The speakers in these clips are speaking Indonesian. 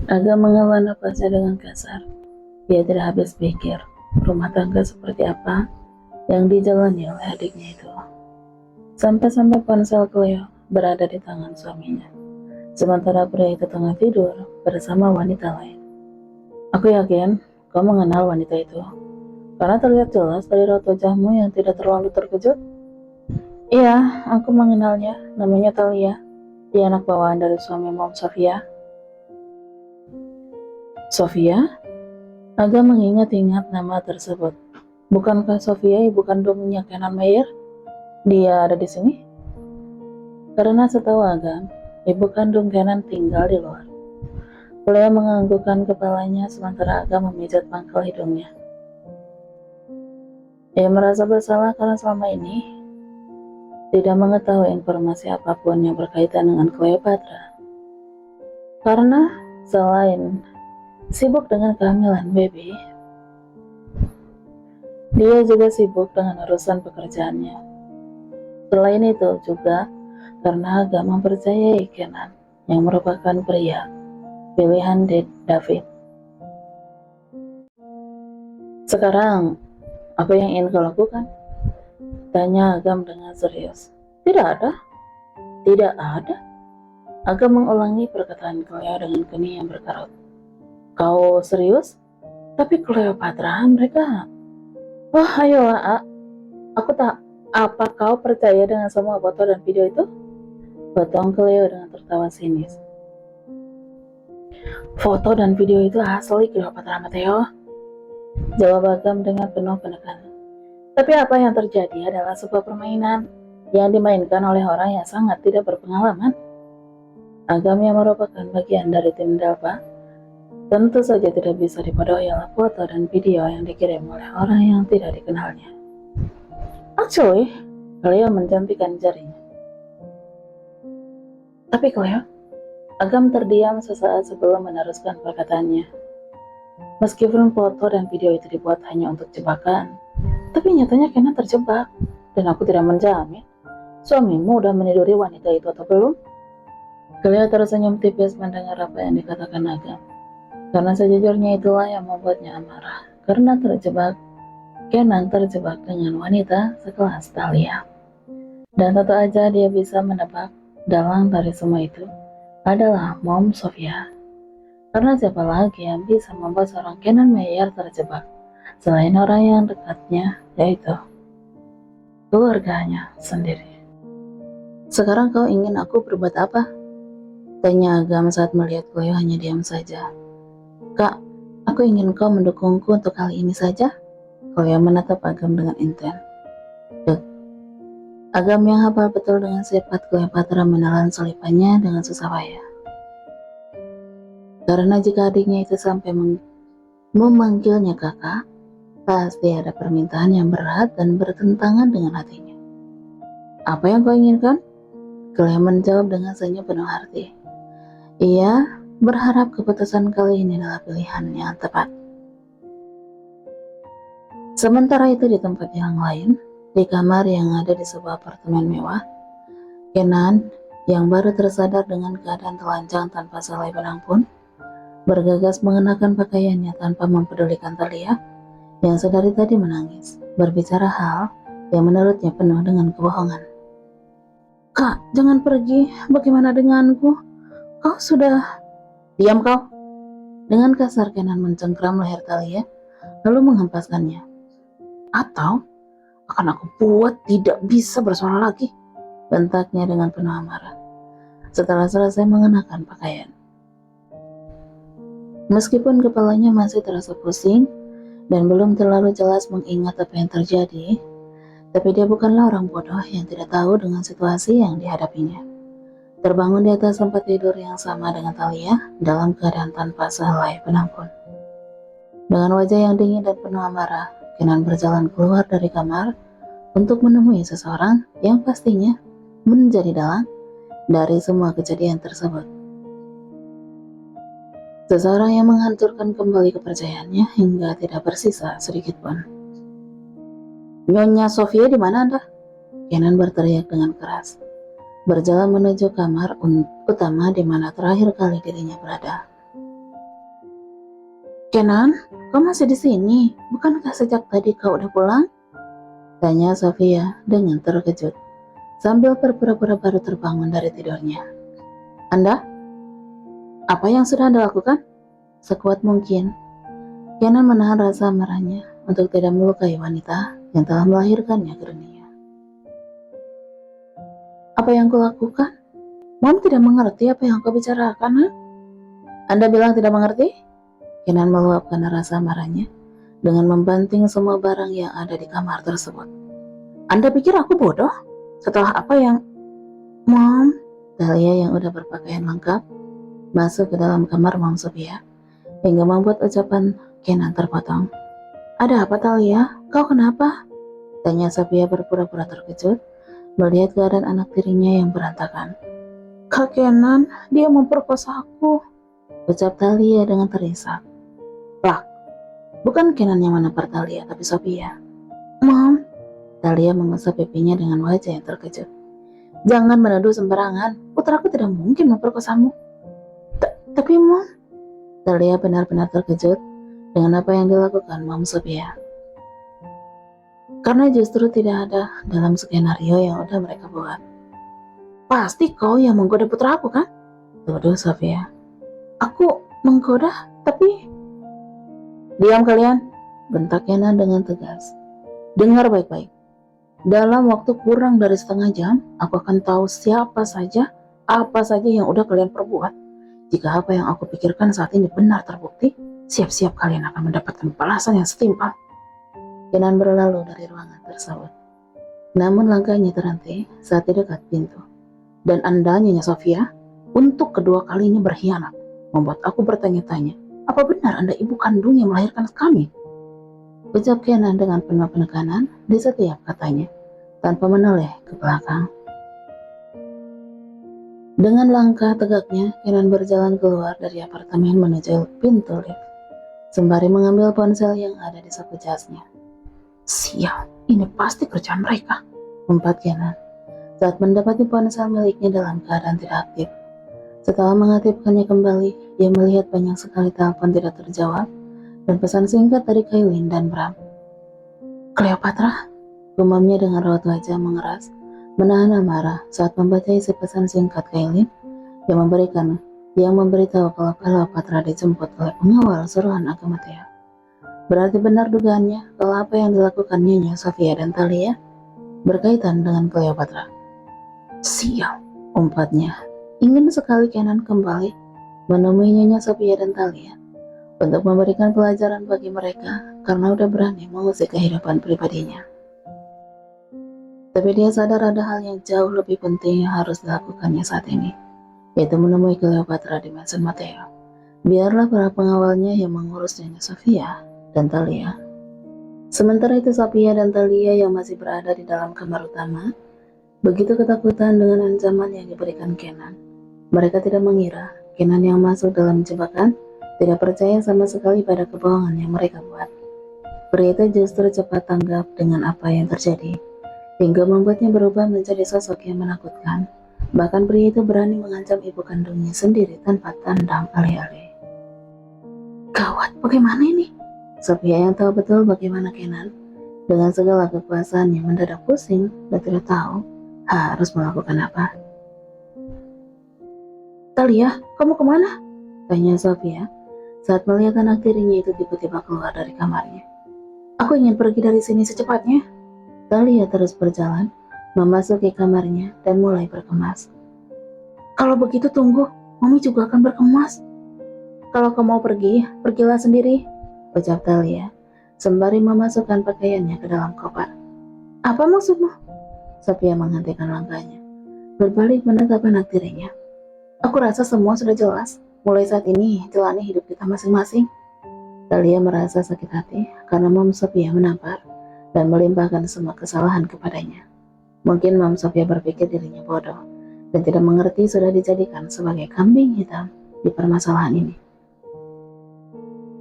Agak menghela napasnya dengan kasar. Dia tidak habis pikir rumah tangga seperti apa yang dijalani oleh adiknya itu. Sampai-sampai ponsel Cleo berada di tangan suaminya, sementara pria itu tengah tidur bersama wanita lain. Aku yakin kau mengenal wanita itu, karena terlihat jelas dari raut wajahmu yang tidak terlalu terkejut. Iya, aku mengenalnya. Namanya Talia. Dia anak bawaan dari suami Mom Sofia. Sofia? Agak mengingat-ingat nama tersebut. Bukankah Sofia ibu kandungnya Kenan Meyer? Dia ada di sini? Karena setahu Agam, ibu kandung Kenan tinggal di luar. Beliau menganggukkan kepalanya sementara Agam memijat pangkal hidungnya. Ia merasa bersalah karena selama ini tidak mengetahui informasi apapun yang berkaitan dengan Cleopatra. Karena selain sibuk dengan kehamilan baby, dia juga sibuk dengan urusan pekerjaannya. Selain itu juga karena Agam mempercayai Kenan yang merupakan pria pilihan David. Sekarang, apa yang ingin kau lakukan? Tanya Agam dengan serius. Tidak ada. Tidak ada. Agam mengulangi perkataan Cleo dengan kening yang berkerut. Kau serius? Tapi Cleopatra mereka. Wah, ayolah, aku tak. Apa kau percaya dengan semua foto dan video itu? Potong Cleo dengan tertawa sinis. Foto dan video itu asli Cleopatra Matteo. Jawab Agam dengan penuh penekanan. Tapi apa yang terjadi adalah sebuah permainan yang dimainkan oleh orang yang sangat tidak berpengalaman. Agam yang merupakan bagian dari tim Delva tentu saja tidak bisa dibodohi oleh foto dan video yang dikirim oleh orang yang tidak dikenalnya. Actually, Cleo menjentikan jarinya. Tapi Cleo, Agam terdiam sesaat sebelum meneruskan perkataannya. Meskipun foto dan video itu dibuat hanya untuk jebakan, tapi nyatanya Kenan terjebak, dan aku tidak menjamin suamimu udah meniduri wanita itu atau belum. Cleo tersenyum tipis mendengar apa yang dikatakan Agam, karena sejujurnya itulah yang membuatnya amarah, karena Kenan terjebak dengan wanita sekelas Talia. Dan tentu aja dia bisa menebak dalang dari semua itu adalah Mom Sofia. Karena siapa lagi yang bisa membuat seorang Kenan Meyer terjebak selain orang yang dekatnya, yaitu keluarganya sendiri. Sekarang kau ingin aku berbuat apa? Tanya Agam saat melihat Cleo hanya diam saja. Kak, aku ingin kau mendukungku untuk kali ini saja. Cleo menatap Agam dengan intens. Agam yang hafal betul dengan sifat Cleopatra menelan selipannya dengan susah payah. Karena jika adiknya itu sampai memanggilnya kakak, pasti ada permintaan yang berat dan bertentangan dengan hatinya. Apa yang kau inginkan? Cleo menjawab dengan senyum penuh arti. Ia berharap keputusan kali ini adalah pilihan yang tepat. Sementara itu di tempat yang lain, di kamar yang ada di sebuah apartemen mewah, Kenan yang baru tersadar dengan keadaan telanjang tanpa selai benang pun bergegas mengenakan pakaiannya tanpa mempedulikan Talia yang sedari tadi menangis, berbicara hal yang menurutnya penuh dengan kebohongan. Kak, jangan pergi, bagaimana denganku? Kau sudah... Diam kau! Dengan kasar Kenan mencengkram leher Talia, lalu menghempaskannya. Atau akan aku buat tidak bisa bersuara lagi, bentaknya dengan penuh amarah setelah selesai mengenakan pakaian. Meskipun kepalanya masih terasa pusing dan belum terlalu jelas mengingat apa yang terjadi, tapi dia bukanlah orang bodoh yang tidak tahu dengan situasi yang dihadapinya. Terbangun di atas tempat tidur yang sama dengan Talia dalam keadaan tanpa sehelai benang pun. Dengan wajah yang dingin dan penuh amarah, Kenan berjalan keluar dari kamar untuk menemui seseorang yang pastinya menjadi dalang dari semua kejadian tersebut. Seseorang yang menghancurkan kembali kepercayaannya hingga tidak bersisa sedikit pun. Nyonya Sofia, di mana Anda? Kenan berteriak dengan keras, berjalan menuju kamar utama di mana terakhir kali dirinya berada. Kenan, kau masih di sini? Bukankah sejak tadi kau udah pulang? Tanya Sofia dengan terkejut, sambil berpura-pura baru terbangun dari tidurnya. Anda? Apa yang sudah Anda lakukan? Sekuat mungkin, Kenan menahan rasa marahnya untuk tidak melukai wanita yang telah melahirkannya ke dunia. Apa yang kulakukan? Mom tidak mengerti apa yang kau bicarakan, ha? Anda bilang tidak mengerti? Kenan meluapkan rasa marahnya dengan membanting semua barang yang ada di kamar tersebut. Anda pikir aku bodoh? Setelah apa yang... Mom, Dahlia yang udah berpakaian lengkap masuk ke dalam kamar Mom Sophia hingga membuat ucapan Kenan terpotong. Ada apa Thalia? Kau kenapa? Tanya Sophia berpura-pura terkejut melihat keadaan anak tirinya yang berantakan. Kak Kenan, dia memperkosa aku, ucap Thalia dengan terisak. Lah, bukan Kenan yang menampar Thalia, tapi Sophia. Mom, Thalia mengusap pipinya dengan wajah yang terkejut. Jangan menuduh sembarangan, putraku tidak mungkin memperkosamu. Tapi Mom, Thalia benar-benar terkejut dengan apa yang dilakukan Mom Sophia. Karena justru tidak ada dalam skenario yang udah mereka buat. Pasti kau yang menggoda putraku kan? Tuduh Sophia. Aku menggoda, tapi... Diam kalian, bentak Kenan dengan tegas. Dengar baik-baik. Dalam waktu kurang dari setengah jam, aku akan tahu siapa saja, apa saja yang udah kalian perbuat. Jika apa yang aku pikirkan saat ini benar terbukti, siap-siap kalian akan mendapatkan balasan yang setimpal. Kenan berlalu dari ruangan tersebut. Namun langkahnya terhenti saat di dekat pintu. Dan Anda, Nyonya Sophia, untuk kedua kalinya berkhianat, membuat aku bertanya-tanya, apa benar Anda ibu kandung yang melahirkan kami? Ucap Kenan dengan penuh penekanan di setiap katanya, tanpa menoleh ke belakang. Dengan langkah tegaknya, Kenan berjalan keluar dari apartemen menuju pintu lift, sembari mengambil ponsel yang ada di saku jasnya. Sial, ini pasti kerjaan mereka, umpat Kenan saat mendapati ponsel miliknya dalam keadaan tidak aktif. Setelah mengaktifkannya kembali, ia melihat banyak sekali telepon tidak terjawab dan pesan singkat dari Kailin dan Bram. Cleopatra, gumamnya dengan raut wajah mengeras, menahan amarah saat membaca isi pesan singkat Kailin yang memberitahu kalau Cleopatra dijemput oleh pengawal suruhan Agamottea. Berarti benar dugaannya kalau apa yang dilakukan Nyonya Sophia dan Thalia berkaitan dengan Cleopatra. Sial, umpatnya. Ingin sekali Kenan kembali menemui Nyonya Sophia dan Thalia untuk memberikan pelajaran bagi mereka karena udah berani mengusik kehidupan pribadinya. Tapi dia sadar ada hal yang jauh lebih penting yang harus dilakukannya saat ini, yaitu menemui Cleopatra di Mansion Matteo. Biarlah para pengawalnya yang mengurus Nyonya Sophia dan Thalia. Sementara itu Sophia dan Thalia yang masih berada di dalam kamar utama begitu ketakutan dengan ancaman yang diberikan Kenan. Mereka tidak mengira Kenan yang masuk dalam jebakan tidak percaya sama sekali pada kebohongan yang mereka buat. Pria itu justru cepat tanggap dengan apa yang terjadi, hingga membuatnya berubah menjadi sosok yang menakutkan. Bahkan pria itu berani mengancam ibu kandungnya sendiri tanpa tandang alih-alih. Gawat, bagaimana ini? Sophia yang tahu betul bagaimana Kenan dengan segala kekuasaannya mendadak pusing dan tidak tahu harus melakukan apa. Thalia, kamu kemana? Tanya Sophia saat melihat anak tirinya itu tiba-tiba keluar dari kamarnya. Aku ingin pergi dari sini secepatnya. Thalia terus berjalan, memasuki kamarnya dan mulai berkemas. Kalau begitu tunggu, Mami juga akan berkemas. Kalau kamu mau pergi, pergilah sendiri, ucap Thalia, sembari memasukkan pakaiannya ke dalam koper. Apa maksudmu? Sophia menghentikan langkahnya, berbalik menatap anak tirinya. Aku rasa semua sudah jelas. Mulai saat ini, jalani hidup kita masing-masing. Thalia merasa sakit hati karena Mom Sophia menampar dan melimpahkan semua kesalahan kepadanya. Mungkin Mom Sophia berpikir dirinya bodoh dan tidak mengerti sudah dijadikan sebagai kambing hitam di permasalahan ini.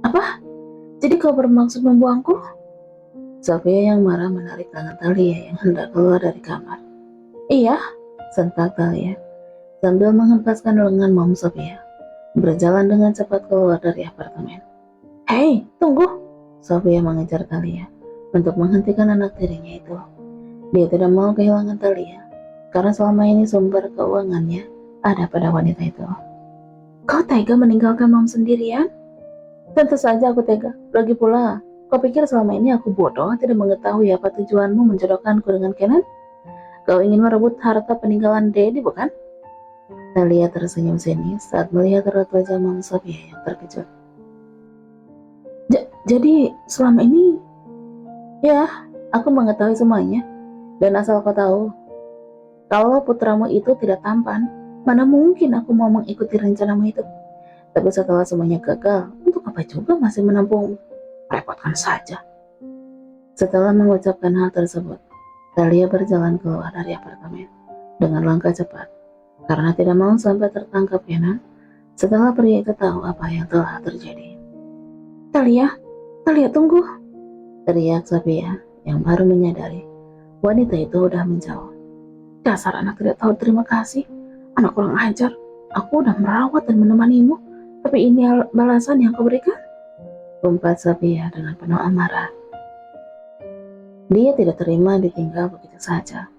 Apa? Jadi kau bermaksud membuangku? Sophia yang marah menarik tangan Thalia yang hendak keluar dari kamar. Iya, sentak Thalia sambil menghempaskan lengan Mom Sophia, berjalan dengan cepat keluar dari apartemen. Hei, tunggu! Sophia mengejar Talia untuk menghentikan anak tirinya itu. Dia tidak mau kehilangan Talia, karena selama ini sumber keuangannya ada pada wanita itu. Kau tega meninggalkan Mam sendirian? Tentu saja aku tega. Lagi pula, kau pikir selama ini aku bodoh tidak mengetahui apa tujuanmu menjodohkanku dengan Kenan? Kau ingin merebut harta peninggalan Daddy, bukan? Talia tersenyum sinis saat melihat raut wajah Mam Sophia yang terkejut. Jadi selama ini, ya, aku mengetahui semuanya. Dan asal kau tahu, kalau putramu itu tidak tampan, mana mungkin aku mau mengikuti rencanamu itu. Tapi setelah semuanya gagal, untuk apa juga masih menampung? Repotkan saja. Setelah mengucapkan hal tersebut, Talia berjalan keluar dari apartemen dengan langkah cepat karena tidak mau sampai tertangkap Kenan setelah pria itu tahu apa yang telah terjadi. Talia tunggu! Teriak Sophia yang baru menyadari wanita itu udah menjauh. Dasar anak tidak tahu terima kasih, anak kurang ajar. Aku udah merawat dan menemanimu, tapi ini balasan yang kau berikan? Umpat Sophia dengan penuh amarah. Dia tidak terima ditinggal begitu saja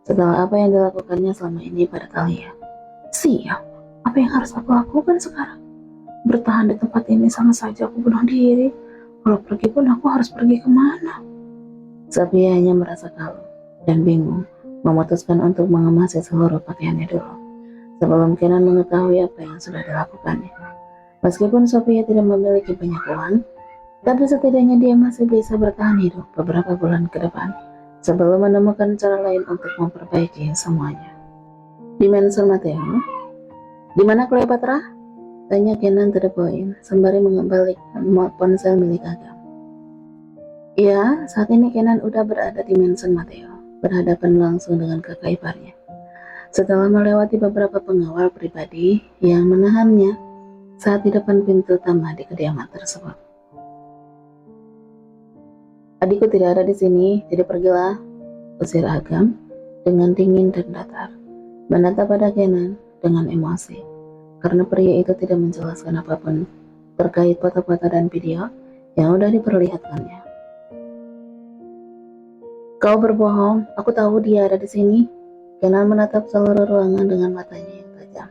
setelah apa yang dilakukannya selama ini pada Talia. Siap, apa yang harus aku lakukan sekarang? Bertahan di tempat ini sama saja aku bunuh diri. Kalau pergi pun aku harus pergi kemana? Sophia hanya merasa kalut dan bingung, memutuskan untuk mengemasi seluruh pakaiannya dulu sebelum Kenan mengetahui apa yang sudah dilakukannya. Meskipun Sophia tidak memiliki banyak uang, tapi setidaknya dia masih bisa bertahan hidup beberapa bulan ke depan sebelum menemukan cara lain untuk memperbaiki semuanya. Di Mansion Mateo, di mana Cleopatra? Tanya Kenan to the point sembari mengembalikan ponsel milik Agam. Ya, saat ini Kenan udah berada di Mansion Mateo, berhadapan langsung dengan kakak iparnya. Setelah melewati beberapa pengawal pribadi yang menahannya saat di depan pintu utama di kediaman tersebut. Adikku tidak ada di sini, jadi pergilah, usir Agam dengan dingin dan datar, menatap pada Kenan dengan emosi. Karena pria itu tidak menjelaskan apapun terkait foto-foto dan video yang udah diperlihatkannya. Kau berbohong, aku tahu dia ada di sini. Kenan menatap seluruh ruangan dengan matanya yang tajam.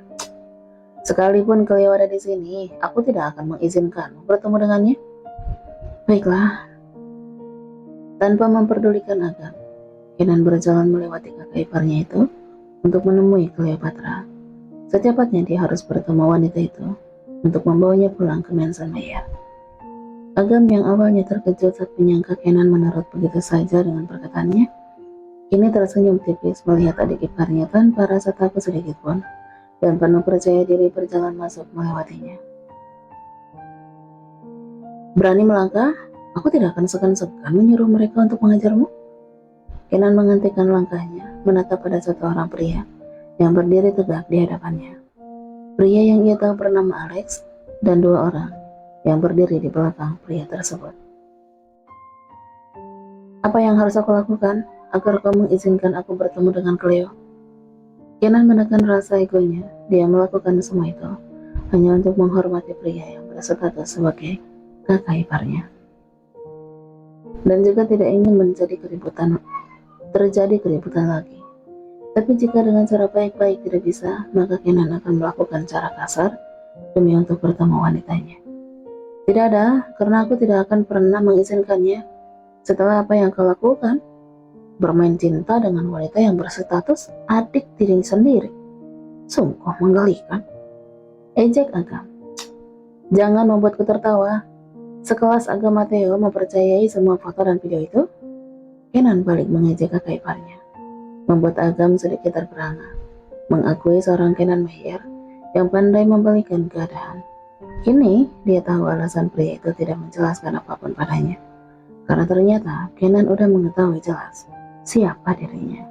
Sekalipun Cleo ada di sini, aku tidak akan mengizinkanmu bertemu dengannya. Baiklah. Tanpa memperdulikan Agam, Kenan berjalan melewati kakak iparnya itu untuk menemui Cleopatra. Secepatnya dia harus bertemu wanita itu untuk membawanya pulang ke Mansion Meyer. Agam yang awalnya terkejut saat menyangka Kenan menurut begitu saja dengan perkataannya, kini tersenyum tipis melihat adik iparnya tanpa rasa takut sedikit pun dan penuh percaya diri berjalan masuk melewatinya. Berani melangkah? Aku tidak akan segan-segan menyuruh mereka untuk mengajarmu. Kenan menghentikan langkahnya, menatap pada satu orang pria yang berdiri tegak di hadapannya. Pria yang ia tahu bernama Alex dan dua orang yang berdiri di belakang pria tersebut. Apa yang harus aku lakukan agar kau mengizinkan aku bertemu dengan Cleo? Kenan menekan rasa egonya. Dia melakukan semua itu hanya untuk menghormati pria yang berstatus sebagai kakak iparnya. Dan juga tidak ingin terjadi keributan lagi. Tapi jika dengan cara baik-baik tidak bisa, maka Kenan akan melakukan cara kasar demi untuk bertemu wanitanya. Tidak ada, karena aku tidak akan pernah mengizinkannya. Setelah apa yang kau lakukan, bermain cinta dengan wanita yang berstatus adik diri sendiri. Sungguh menggelikan. Ejek Agam. Jangan membuatku tertawa. Sekelas Agam Mateo mempercayai semua foto dan video itu, Kenan balik mengejek kakak iparnya, membuat Agam sedikit terperangah, mengakui seorang Kenan Meyer yang pandai membalikan keadaan. Kini dia tahu alasan pria itu tidak menjelaskan apapun padanya, karena ternyata Kenan udah mengetahui jelas siapa dirinya.